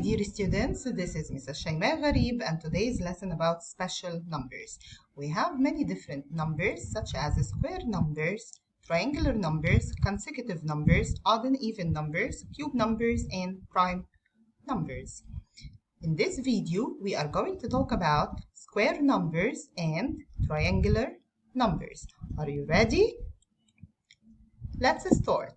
dear students, this is Mrs. Shayma Gharib and today's lesson about special numbers. We have many different numbers such as square numbers, triangular numbers, consecutive numbers, odd and even numbers, cube numbers, and prime numbers. In this video, we are going to talk about square numbers and triangular numbers. Are you ready? Let's start.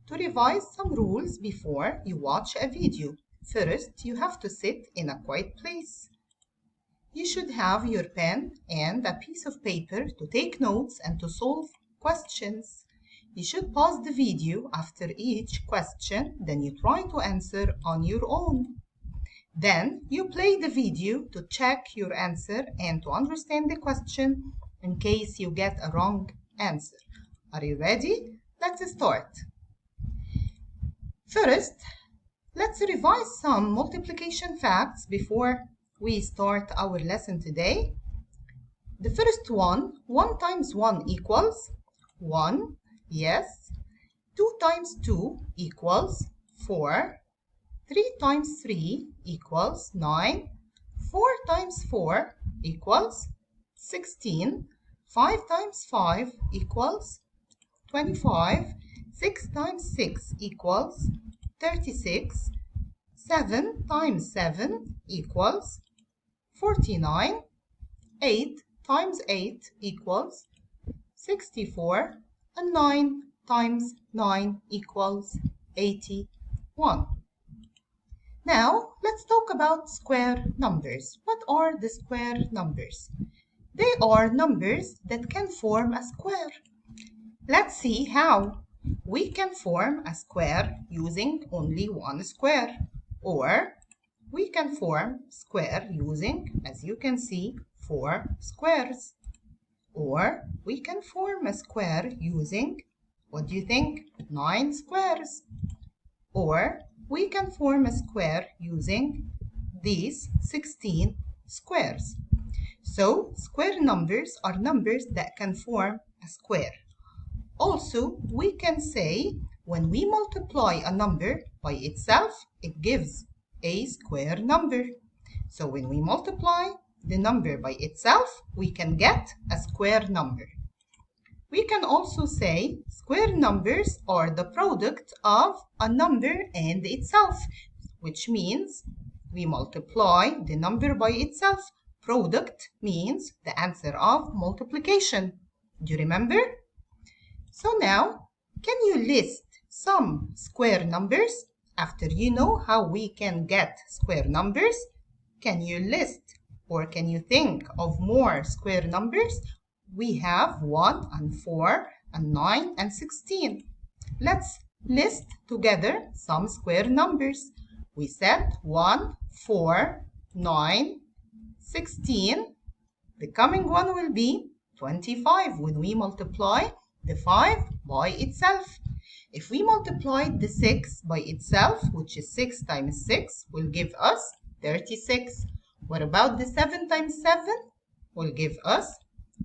To revise some rules before you watch a video. First, you have to sit in a quiet place. You should have your pen and a piece of paper to take notes and to solve questions. You should pause the video after each question, then you try to answer on your own. Then you play the video to check your answer and to understand the question in case you get a wrong answer. Are you ready? Let's start. First, let's revise some multiplication facts before we start our lesson today. The first one, 1 times 1 equals 1, yes. 2 times 2 equals 4. 3 times 3 equals 9. 4 times 4 equals 16. 5 times 5 equals 25. 6 times 6 equals 36. 7 times 7 equals 49. 8 times 8 equals 64. And 9 times 9 equals 81. Now, let's talk about square numbers. What are the square numbers? They are numbers that can form a square. Let's see how. We can form a square using only one square, or we can form square using, as you can see, 4 squares, or we can form a square using, what do you think, 9 squares, or we can form a square using these 16 squares. So square numbers are numbers that can form a square. Also, we can say when we multiply a number by itself, it gives a square number. So when we multiply the number by itself, we can get a square number. We can also say square numbers are the product of a number and itself, which means we multiply the number by itself. Product means the answer of multiplication. Do you remember? So now, can you list some square numbers? After you know how we can get square numbers, can you list or can you think of more square numbers? We have 1 and 4 and 9 and 16. Let's list together some square numbers. We said 1, 4, 9, 16. The coming one will be 25 when we multiply the 5 by itself. If we multiply the 6 by itself, which is 6 times 6, will give us 36. What about the 7 times 7? Will give us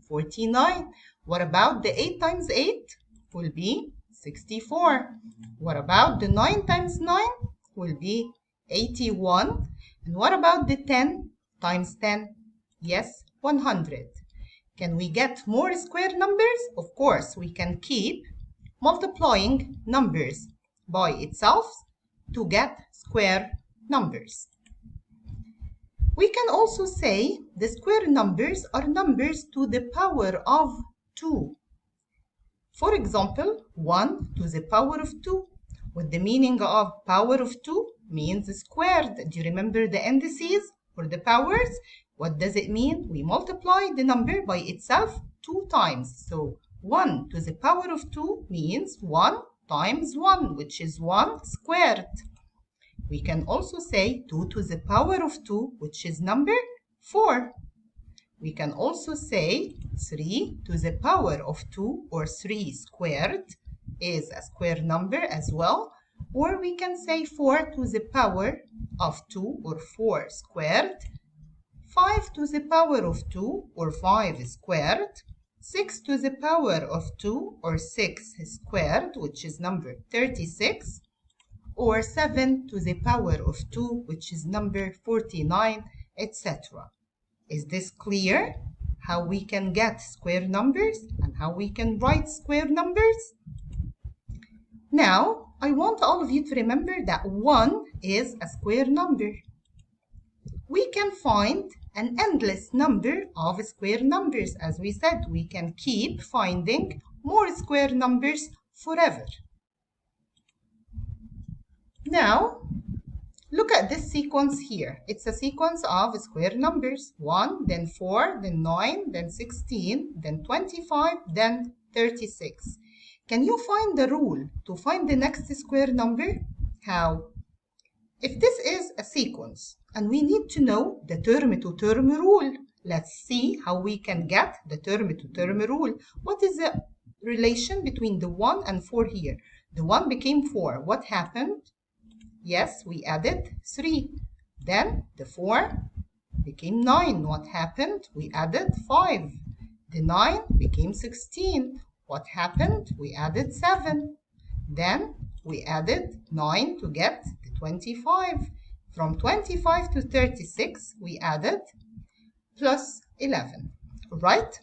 49. What about the 8 times 8? Will be 64. What about the 9 times 9? Will be 81. And what about the 10 times 10? Yes, 100. Can we get more square numbers? Of course, we can keep multiplying numbers by itself to get square numbers. We can also say the square numbers are numbers to the power of 2. For example, 1 to the power of 2. What the meaning of power of 2 means squared. Do you remember the indices or the powers? What does it mean? We multiply the number by itself 2 times. So 1 to the power of 2 means 1 times 1, which is 1 squared. We can also say 2 to the power of 2, which is number 4. We can also say 3 to the power of 2, or 3 squared, is a square number as well. Or we can say 4 to the power of 2, or 4 squared. 5 to the power of 2, or 5 squared. 6 to the power of 2, or 6 squared, which is number 36. or 7 to the power of 2, which is number 49, etc. Is this clear? How we can get square numbers and how we can write square numbers? Now, I want all of you to remember that 1 is a square number. We can find an endless number of square numbers. As we said, we can keep finding more square numbers forever. Now, look at this sequence here. It's a sequence of square numbers. 1, then 4, then 9, then 16, then 25, then 36. Can you find the rule to find the next square number? How? If this is a sequence and we need to know the term-to-term rule, let's see how we can get the term-to-term rule. What is the relation between the 1 and 4 here? The 1 became 4. What happened? Yes, we added 3. Then the 4 became 9. What happened? We added 5. The 9 became 16. What happened? We added 7. Then we added 9 to get the 25. From 25 to 36, we added plus 11. Right?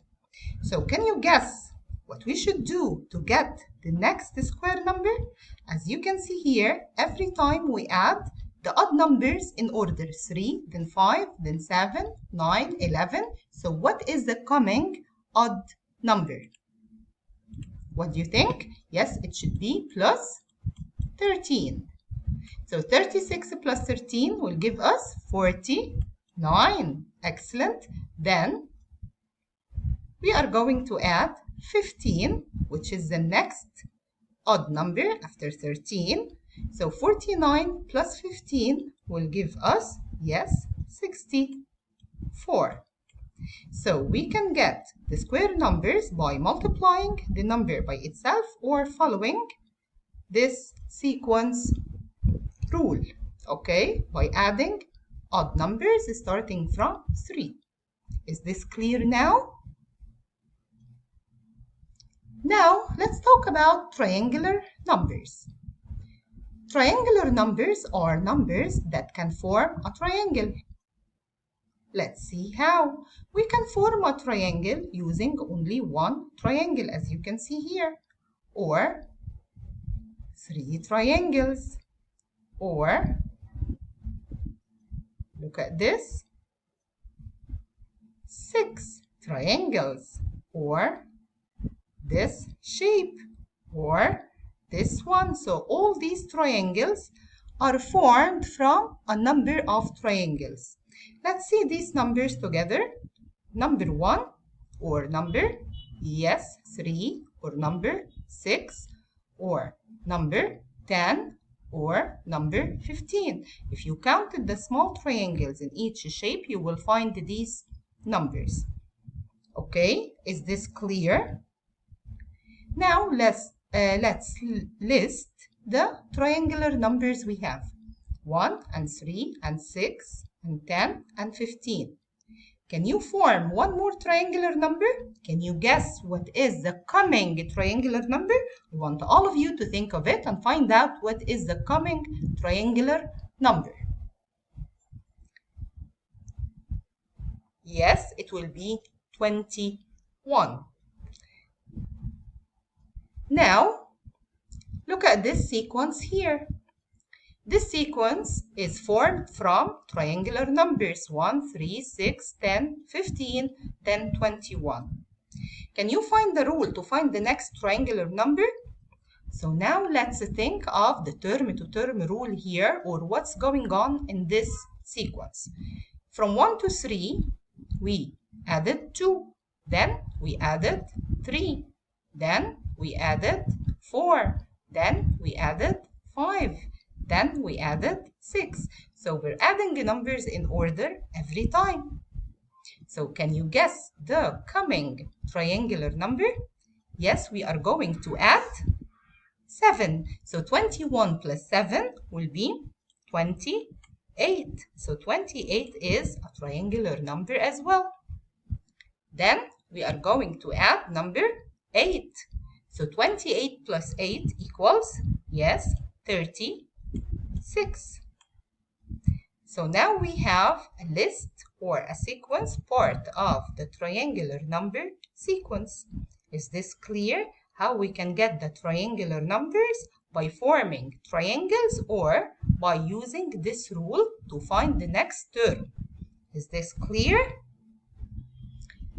So can you guess what we should do to get the next square number? As you can see here, every time we add the odd numbers in order 3, then 5, then 7, 9, 11. So what is the coming odd number? What do you think? Yes, it should be plus 13. So 36 plus 13 will give us 49. Excellent. Then we are going to add 15, which is the next odd number after 13. So 49 plus 15 will give us, yes, 64. So we can get the square numbers by multiplying the number by itself or following this sequence rule, okay, by adding odd numbers starting from 3. Is this clear now? Now, let's talk about triangular numbers. Triangular numbers are numbers that can form a triangle. Let's see how. We can form a triangle using only one triangle, as you can see here, or 3 triangles, or look at this, 6 triangles, or this shape, or this one. So all these triangles are formed from a number of triangles. Let's see these numbers together. Number 1 or number, yes, 3 or number 6 or number 10 or number 15. If you counted the small triangles in each shape, you will find these numbers. Okay, is this clear? Now let's list the triangular numbers we have. 1 and 3 and 6 and 10 and 15. Can you form one more triangular number? Can you guess what is the coming triangular number? I want all of you to think of it and find out what is the coming triangular number. Yes, it will be 21. Now, look at this sequence here. This sequence is formed from triangular numbers 1, 3, 6, 10, 15, then 21. Can you find the rule to find the next triangular number? So now let's think of the term-to-term rule here, or what's going on in this sequence. From 1 to 3, we added 2. Then we added 3. Then we added 4. Then we added 5. Then we added 6. So we're adding the numbers in order every time. So can you guess the coming triangular number? Yes, we are going to add 7. So 21 plus 7 will be 28. So 28 is a triangular number as well. Then we are going to add number 8. So 28 plus 8 equals, yes, 32. 6. So now we have a list or a sequence part of the triangular number sequence. Is this clear? How we can get the triangular numbers? By forming triangles or by using this rule to find the next term. Is this clear?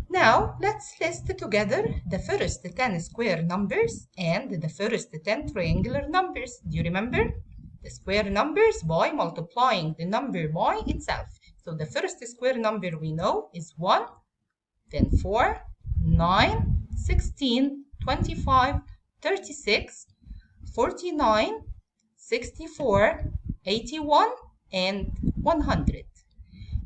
Now let's list together the first 10 square numbers and the first 10 triangular numbers. Do you remember? The square numbers by multiplying the number by itself. So the first square number we know is 1, then 4, 9, 16, 25, 36, 49, 64, 81, and 100.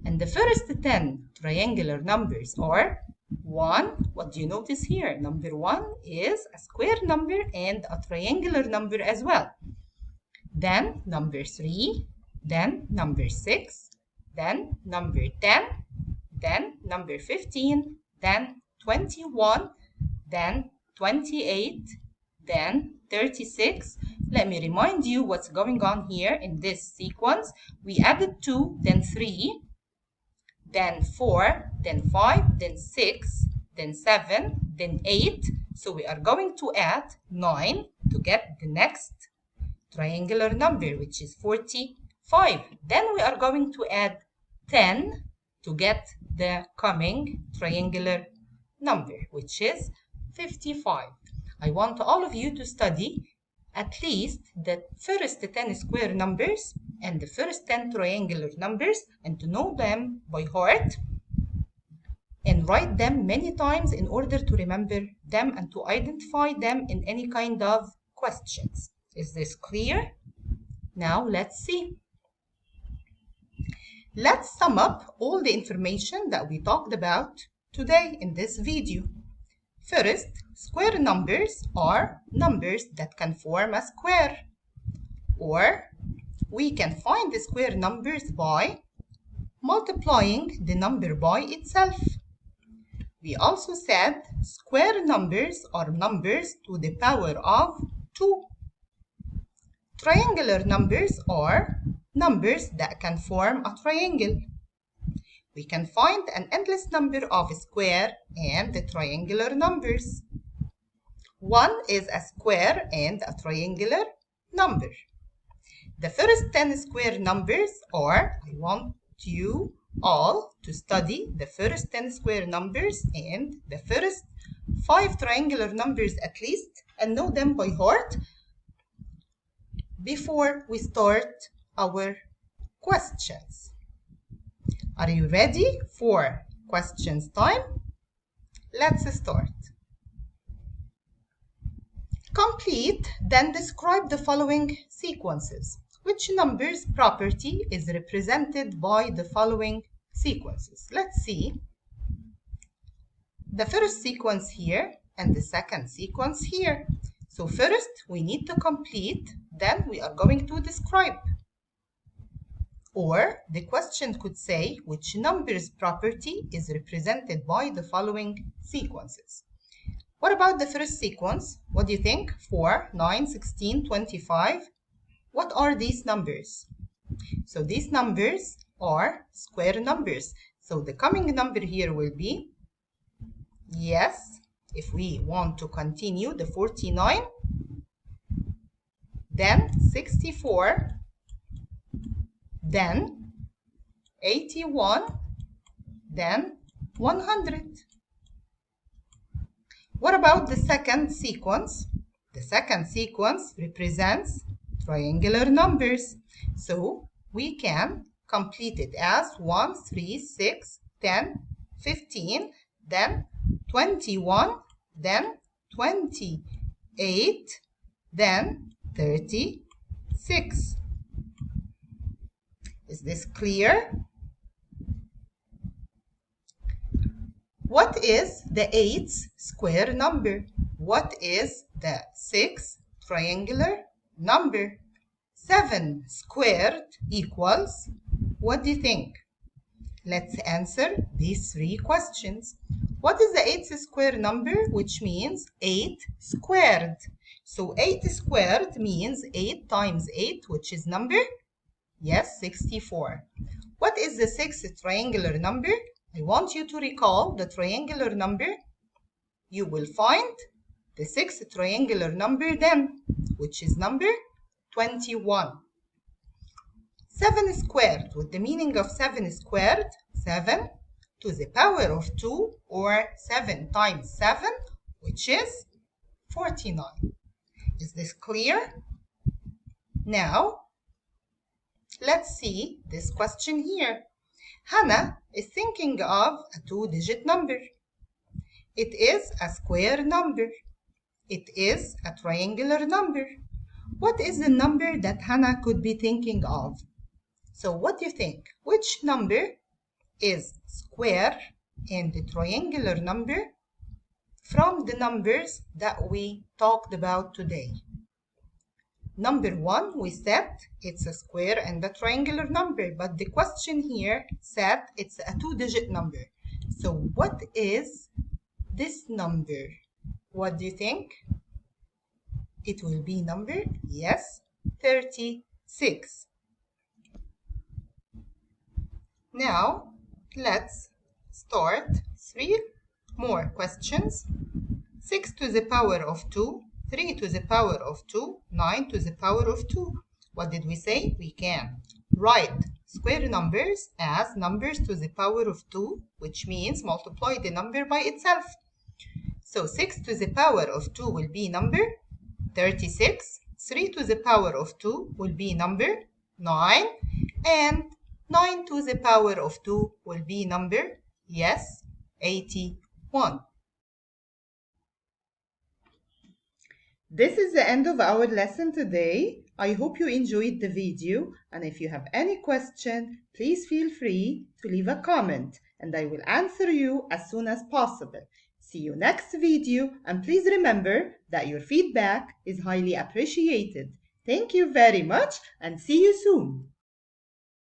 And the first 10 triangular numbers are 1. What do you notice here? Number 1 is a square number and a triangular number as well. Then number 3, then number 6, then number 10, then number 15, then 21, then 28, then 36. Let me remind you what's going on here in this sequence. We added 2, then 3, then 4, then 5, then 6, then 7, then 8. So we are going to add 9 to get the next triangular number, which is 45. Then we are going to add 10 to get the coming triangular number, which is 55. I want all of you to study at least the first 10 square numbers and the first 10 triangular numbers and to know them by heart and write them many times in order to remember them and to identify them in any kind of questions. Is this clear? Now let's see. Let's sum up all the information that we talked about today in this video. First, square numbers are numbers that can form a square, or we can find the square numbers by multiplying the number by itself. We also said square numbers are numbers to the power of 2. Triangular numbers are numbers that can form a triangle. We can find an endless number of square and triangular numbers. 1 is a square and a triangular number. The first 10 square numbers are, I want you all to study the first 10 square numbers and the first 5 triangular numbers at least and know them by heart before we start our questions. Are you ready for questions time? Let's start. Complete, then describe the following sequences. Which number's property is represented by the following sequences? Let's see. The first sequence here and the second sequence here. So first we need to complete, then we are going to describe. Or the question could say which number's property is represented by the following sequences. What about the first sequence? What do you think? 4, 9, 16, 25. What are these numbers? So these numbers are square numbers. So the coming number here will be, yes, if we want to continue, the 49, then 64, then 81, then 100. What about the second sequence? The second sequence represents triangular numbers. So we can complete it as 1, 3, 6, 10, 15, then 21, then 28, then 36. Is this clear? What is the 8th square number? What is the 6th triangular number? 7 squared equals, what do you think? Let's answer these 3 questions. What is the 8th square number? Which means 8 squared. So 8 squared means 8 times 8, which is number Yes, 64. What is the sixth triangular number? I want you to recall the triangular number. You will find the sixth triangular number then, which is number 21. 7 squared, with the meaning of 7 squared, 7 to the power of 2, or 7 times 7, which is 49. Is this clear? Now, let's see this question here. Hannah is thinking of a two-digit number. It is a square number. It is a triangular number. What is the number that Hannah could be thinking of? So what do you think? Which number is square and the triangular number from the numbers that we talked about today? Number 1, we said it's a square and a triangular number, but the question here said it's a two-digit number. So what is this number? What do you think? It will be number, yes, 36. Now, let's start 3 more questions. 6 to the power of 2, 3 to the power of 2, 9 to the power of 2. What did we say? We can write square numbers as numbers to the power of 2, which means multiply the number by itself. So 6 to the power of 2 will be number 36. 3 to the power of 2 will be number 9. And 9 to the power of 2 will be number, yes, 81. This is the end of our lesson today. I hope you enjoyed the video, and if you have any question, please feel free to leave a comment and I will answer you as soon as possible. See you next video, and please remember that your feedback is highly appreciated. Thank you very much and see you soon.